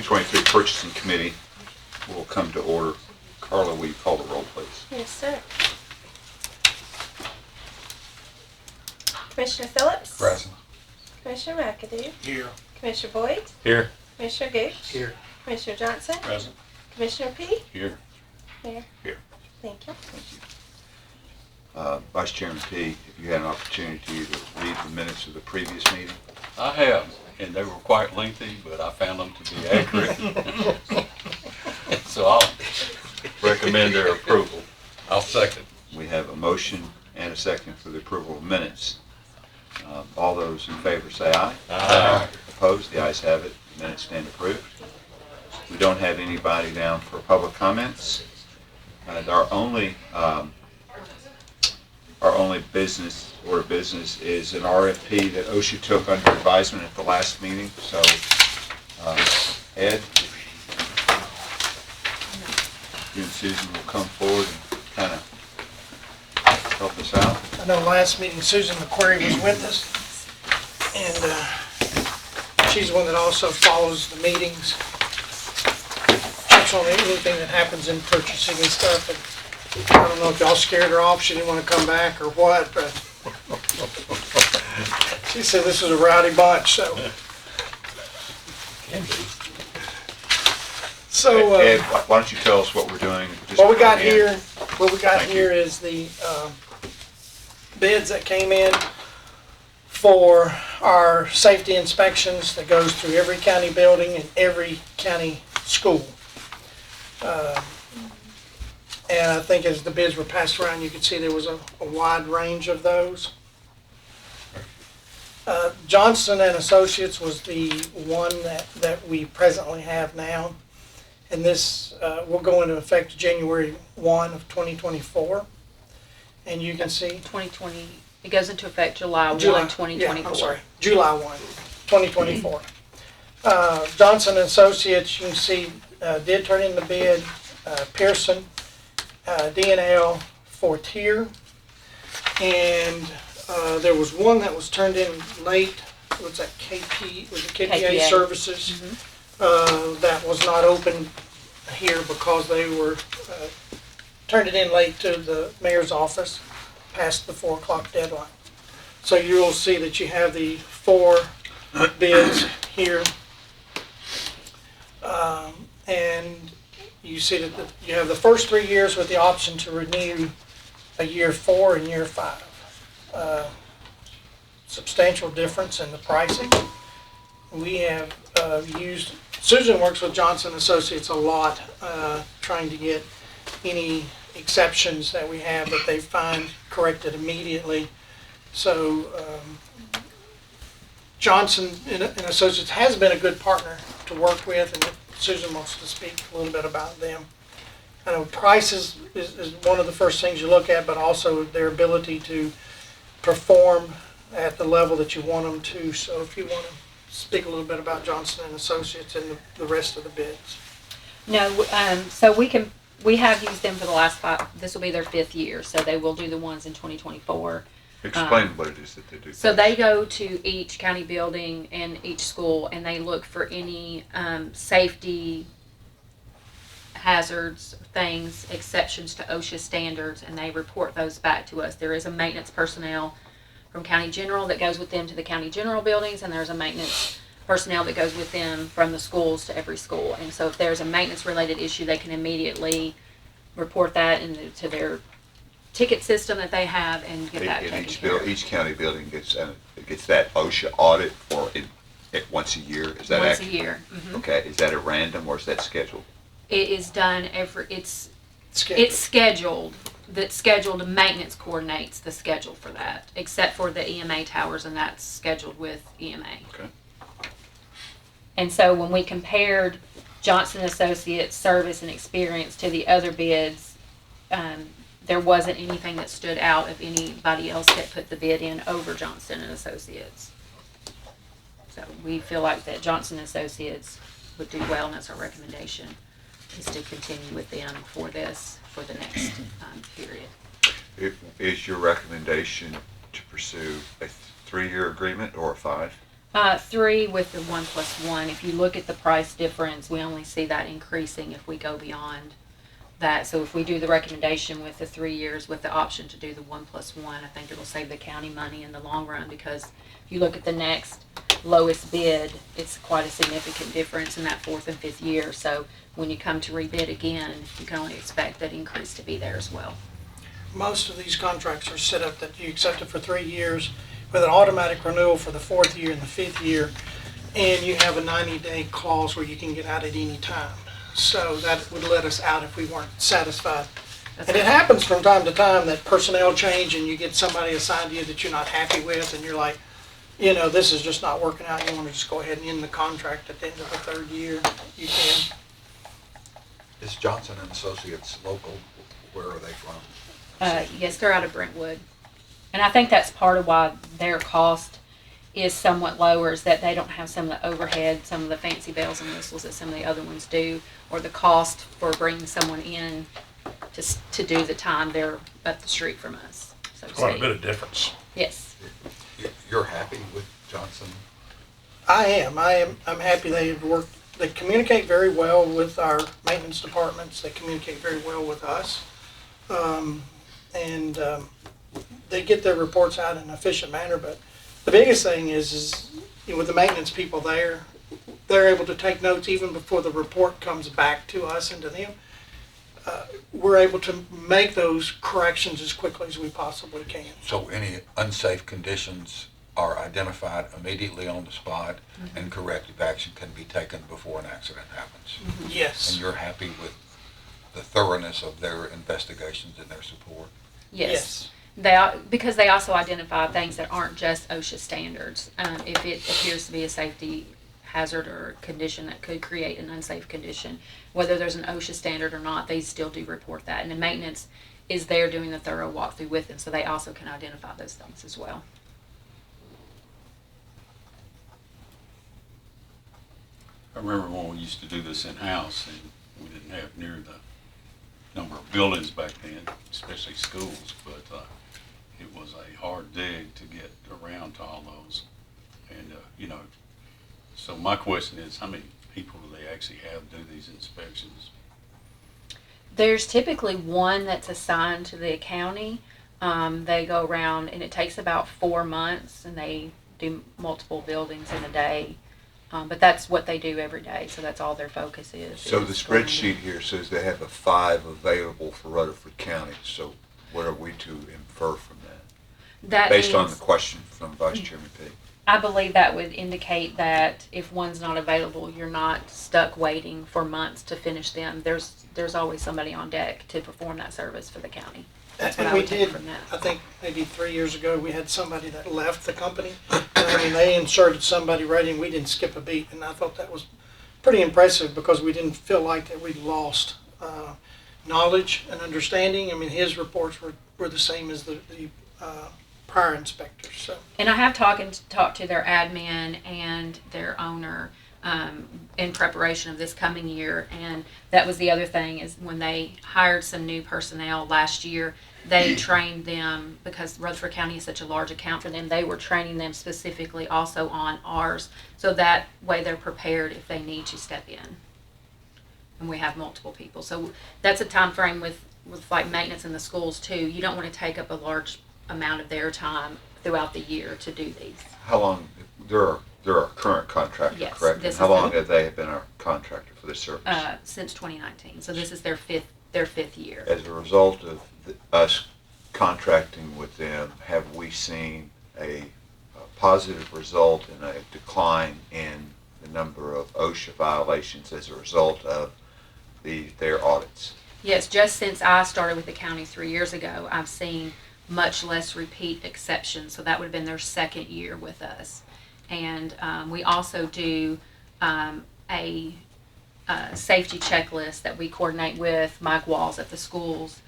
2023 Purchasing Committee will come to order. Carla, will you call the roll, please? Yes, sir. Commissioner Phillips? Present. Commissioner McAdoo? Here. Commissioner Boyd? Here. Commissioner Gooch? Here. Commissioner Johnson? Present. Commissioner P? Here. Mayor? Here. Thank you. Thank you. Vice Chairman P, if you had an opportunity to read the minutes of the previous meeting? I have, and they were quite lengthy, but I found them to be accurate. So I'll recommend their approval. I'll second. We have a motion and a second for the approval of minutes. All those in favor say aye. Aye. Opposed? The ayes have it. The minutes stand approved. We don't have anybody down for public comments. Our only business is an RFP that OSHA took under advisement at the last meeting. So, Ed, you and Susan will come forward and kind of help us out. I know last meeting Susan McQuarrie was with us, and she's the one that also follows the meetings. Checks on anything that happens in purchasing and stuff. And I don't know if y'all scared her off, she didn't want to come back or what, but she said this was a rowdy bunch, so. Can be. So, Ed, why don't you tell us what we're doing? Just what we got again. here, Thank you. is the bids that came in for our safety inspections that goes through every county building and every county school. And I think as the bids were passed around, you could see there was a wide range of those. Johnson and Associates was the one that we presently have now. And this will go into effect January 1 of 2024. And you can see 2020, it goes into effect July 1, July, 2024. Yeah, I'm sorry, July 1, 2024. Johnson and Associates, you can see, did turn in the bid. Pearson, D&L, Fortier, and there was one that was turned in late. What's that? KPA Services. Mm-hmm. That was not open here because they were turned it in late to the mayor's office, past the 4 o'clock deadline. So you'll see that you have the 4 bids here, and you see that you have the first 3 years with the option to renew a year 4 and year 5. Substantial difference in the pricing. We have used, Susan works with Johnson Associates a lot, trying to get any exceptions that we have that they find corrected immediately. So Johnson and Associates has been a good partner to work with, and Susan wants to speak a little bit about them. I know price is one of the first things you look at, but also their ability to perform at the level that you want them to. So if you want to speak a little bit about Johnson and Associates and the rest of the bids. No, so we have used them for the last 5, this will be their 5th year, so they will do the ones in 2024. Explain what it is that they do. So they go to each county building and each school, and they look for any safety hazards, things, exceptions to OSHA standards, and they report those back to us. There is a maintenance personnel from County General that goes with them to the County General buildings, and there's a maintenance personnel that goes with them from the schools to every school. And so if there's a maintenance related issue, they can immediately report that into their ticket system that they have and get that taken care of. Each county building gets that OSHA audit once a year. Is that once accurate? a year? Mm-hmm. Okay. Is that at random or is that scheduled? It is done it's scheduled. The scheduled maintenance coordinates the schedule for that, except for the EMA towers, and that's scheduled with EMA. Okay. And so when we compared Johnson Associates' service and experience to the other bids, there wasn't anything that stood out of anybody else that put the bid in over Johnson and Associates. So we feel like that Johnson Associates would do well, and that's our recommendation, is to continue with them for the next period. Is your recommendation to pursue a 3-year agreement or a 5? Three with the 1+1. If you look at the price difference, we only see that increasing if we go beyond that. So if we do the recommendation with the 3 years with the option to do the 1+1, I think it'll save the county money in the long run, because if you look at the next lowest bid, it's quite a significant difference in that 4th and 5th year. So when you come to rebid again, you can only expect that increase to be there as well. Most of these contracts are set up that you accept it for 3 years with an automatic renewal for the 4th year and the 5th year, and you have a 90-day clause where you can get out at any time. So that would let us out if we weren't satisfied. That's And it right. happens from time to time that personnel change and you get somebody assigned to you that you're not happy with, and you're like, this is just not working out. You want to just go ahead and end the contract at the end of the 3rd year. You can. Is Johnson and Associates local? Where are they from? Yes, they're out of Brentwood. And I think that's part of why their cost is somewhat lower, is that they don't have some of the overhead, some of the fancy bells and whistles that some of the other ones do, or the cost for bringing someone in to do the time. They're up the street from us, so to Quite a speak. bit of difference. Yes. You're happy with Johnson? I am. I'm happy they have worked. They communicate very well with our maintenance departments. They communicate very well with us. And they get their reports out in an efficient manner. But the biggest thing is with the maintenance people there, they're able to take notes even before the report comes back to us and to them. We're able to make those corrections as quickly as we possibly can. So any unsafe conditions are identified immediately on the spot, and corrective action can be taken before an accident happens. Yes. And you're happy with the thoroughness of their investigations and their support? Yes. Because they also identify things that aren't just OSHA standards. If it appears to be a safety hazard or condition that could create an unsafe condition, whether there's an OSHA standard or not, they still do report that. And the maintenance is there doing the thorough walkthrough with them, so they also can identify those things as well. I remember when we used to do this in-house, and we didn't have near the number of buildings back then, especially schools, but it was a hard dig to get around to all those. And, so my question is, how many people do they actually have do these inspections? There's typically one that's assigned to the county. They go around, and it takes about 4 months, and they do multiple buildings in a day. But that's what they do every day, so that's all their focus is. So the spreadsheet here says they have 5 available for Rutherford County, so what are we to infer from that? That Based on means- the question from Vice Chairman Pegg. I believe that would indicate that if one's not available, you're not stuck waiting for months to finish them. There's always somebody on deck to perform that service for the county. That's what And I we would take did, from that. I think maybe 3 years ago, we had somebody that left the company. I mean, they inserted somebody right in, we didn't skip a beat, and I thought that was pretty impressive because we didn't feel like that we'd lost knowledge and understanding. I mean, his reports were the same as the prior inspectors, so. And I have talked to their admin and their owner in preparation of this coming year, and that was the other thing, is when they hired some new personnel last year, they trained them, because Rutherford County is such a large account for them, they were training them specifically also on ours, so that way they're prepared if they need to step in. And we have multiple people, so that's a time frame with like maintenance in the schools too. You don't want to take up a large amount of their time throughout the year to do these. How long, they're our current contractor, Yes, correct? this And how is long the- have they been our contractor for this service? Since 2019, so this is their fifth year. As a result of us contracting with them, have we seen a positive result in a decline in the number of OSHA violations as a result of their audits? Yes, just since I started with the county 3 years ago, I've seen much less repeat exceptions, so that would have been their 2nd year with us. And we also do a safety checklist that we coordinate with Mike Walls at the schools.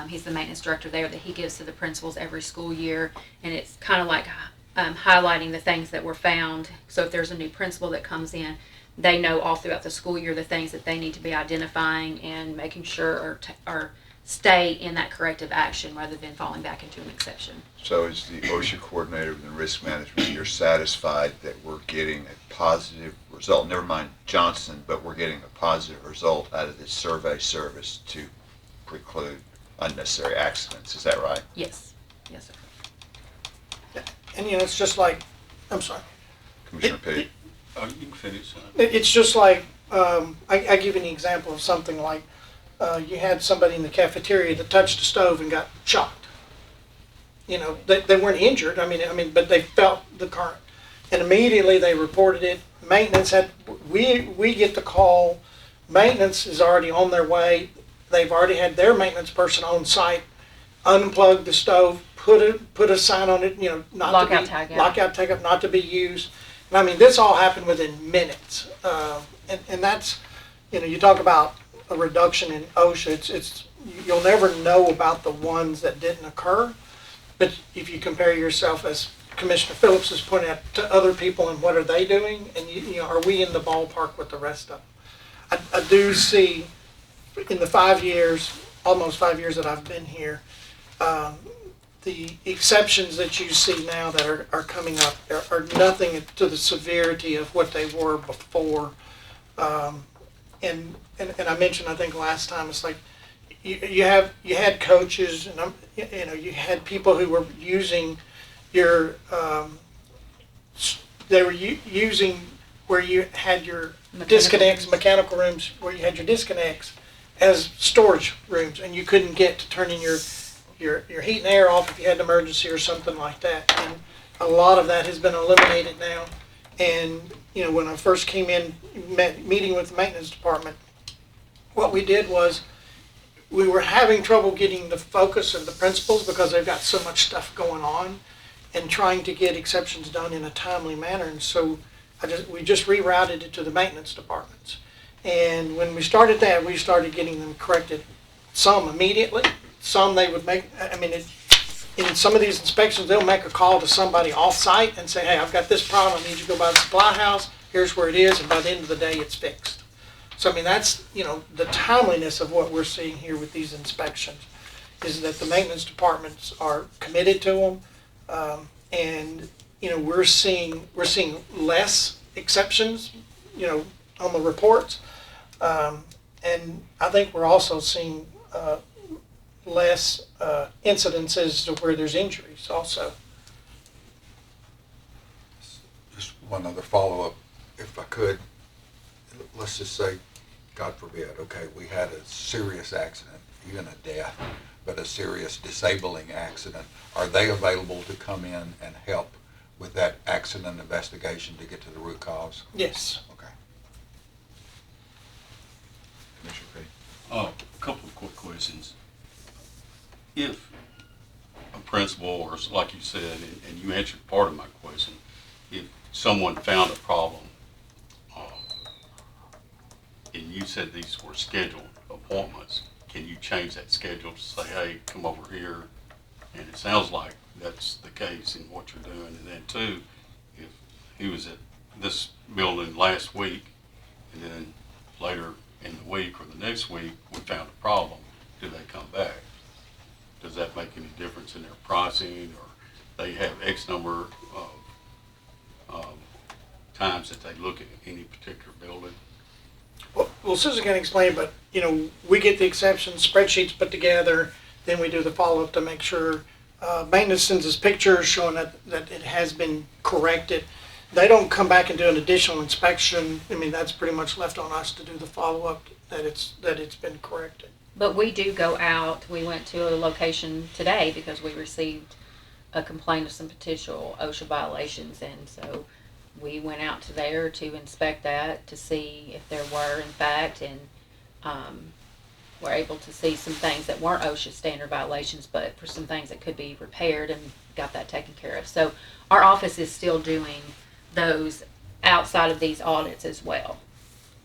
He's the maintenance director there, that he gives to the principals every school year, and it's kind of like highlighting the things that were found. So if there's a new principal that comes in, they know all throughout the school year the things that they need to be identifying and making sure are stay in that corrective action rather than falling back into an exception. So as the OSHA coordinator within risk management, you're satisfied that we're getting a positive result, never mind Johnson, but we're getting a positive result out of this survey service to preclude unnecessary accidents, is that right? Yes, yes, sir. And it's just like, I'm sorry. Commissioner Pete? Oh, you can finish. It's just like, I give you an example of something like, you had somebody in the cafeteria that touched a stove and got shocked. They weren't injured, but they felt the current. And immediately they reported it. Maintenance we get the call, maintenance is already on their way. They've already had their maintenance person on site, unplug the stove, put a sign on it, not to be. Lockout tag, yeah. Lockout tag up, not to be used. And this all happened within minutes. And that's, you talk about a reduction in OSHA, you'll never know about the ones that didn't occur. But if you compare yourself, as Commissioner Phillips has pointed out, to other people and what are they doing, and are we in the ballpark with the rest of them? I do see in the 5 years, almost 5 years that I've been here, the exceptions that you see now that are coming up are nothing to the severity of what they were before. And I mentioned, I think last time, it's like you had coaches and you had people who were using your using where you had your disconnects, mechanical rooms where you had your disconnects as storage rooms, and you couldn't get to turning your heat and air off if you had an emergency or something like that. And a lot of that has been eliminated now. And when I first came in, meeting with the maintenance department, what we did was we were having trouble getting the focus of the principals because they've got so much stuff going on, and trying to get exceptions done in a timely manner. And so we just rerouted it to the maintenance departments. And when we started that, we started getting them corrected, some immediately, some they would make, in some of these inspections, they'll make a call to somebody off-site and say, hey, I've got this problem, I need you to go by the supply house, here's where it is, and by the end of the day, it's fixed. So, that's, the timeliness of what we're seeing here with these inspections, is that the maintenance departments are committed to them, and, we're seeing less exceptions, on the reports, and I think we're also seeing less incidences to where there's injuries also. Just one other follow-up, if I could. Let's just say, God forbid, okay, we had a serious accident, even a death, but a serious disabling accident. Are they available to come in and help with that accident investigation to get to the root cause? Yes. Okay. Commissioner Pete? A couple of quick questions. If a principal, or like you said, and you answered part of my question, if someone found a problem, and you said these were scheduled appointments, can you change that schedule to say, hey, come over here? And it sounds like that's the case in what you're doing. And then two, if he was at this building last week, and then later in the week or the next week, we found a problem, do they come back? Does that make any difference in their pricing, or they have X number of times that they look at any particular building? Well, Susan can explain, but, we get the exceptions, spreadsheets put together, then we do the follow-up to make sure, maintenance sends us pictures showing that it has been corrected. They don't come back and do an additional inspection. That's pretty much left on us to do the follow-up that it's been corrected. But we do go out, we went to a location today because we received a complaint of some potential OSHA violations, and so we went out to there to inspect that, to see if there were in fact, and were able to see some things that weren't OSHA standard violations, but for some things that could be repaired, and got that taken care of. So our office is still doing those outside of these audits as well.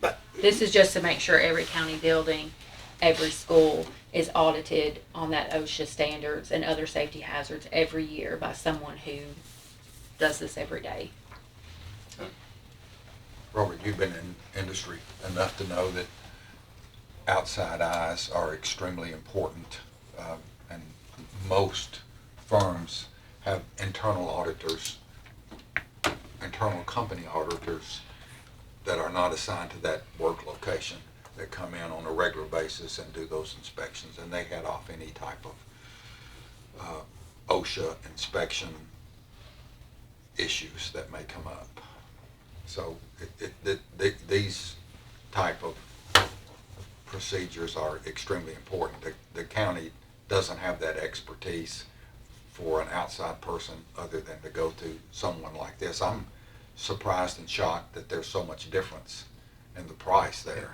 But This is just to make sure every county building, every school is audited on that OSHA standards and other safety hazards every year by someone who does this every day. Robert, you've been in industry enough to know that outside eyes are extremely important, and most firms have internal auditors, internal company auditors that are not assigned to that work location, that come in on a regular basis and do those inspections, and they head off any type of OSHA inspection issues that may come up. So these type of procedures are extremely important. The county doesn't have that expertise for an outside person other than to go to someone like this. I'm surprised and shocked that there's so much difference in the price there.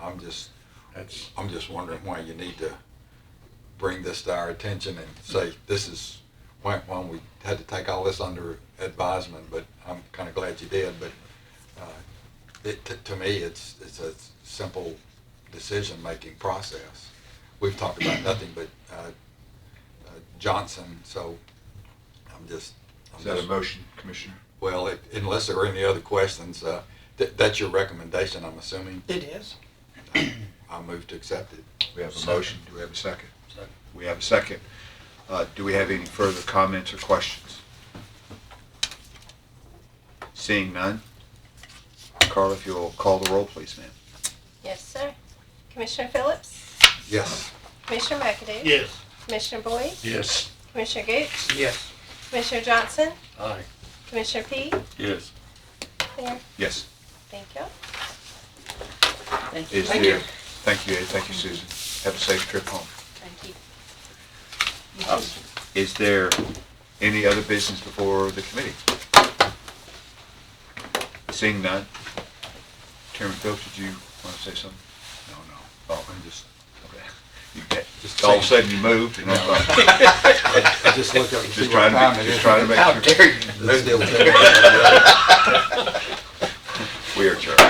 I'm just wondering why you need to bring this to our attention and say this is why we had to take all this under advisement. But I'm kind of glad you did. But to me, it's a simple decision-making process. We've talked about nothing but Johnson, so Is that a motion, Commissioner? well, unless there are any other questions, that's your recommendation, I'm assuming. It is. I move to accept it. We have a motion. Do we have a second? We have a second. Do we have any further comments or questions? Seeing none. Carla, if you'll call the roll, please, ma'am. Yes, sir. Commissioner Phillips? Yes. Commissioner McAdoo? Yes. Commissioner Boyd? Yes. Commissioner Gooch? Yes. Commissioner Johnson? Aye. Commissioner P? Yes. Mayor? Yes. Thank you. Thank you. Is Thank there? you. Thank you, Ed. Thank you, Susan. Have a safe trip home. Thank you. Is there any other business before the committee? Seeing none. Chairman Phillips, did you want to say something? No. Oh, I'm just, okay. You get, Just all of a saying. sudden you moved and I thought, I just looked up and see just what trying time to, it just is. trying to make How sure. dare you? Let's still We are adjourned.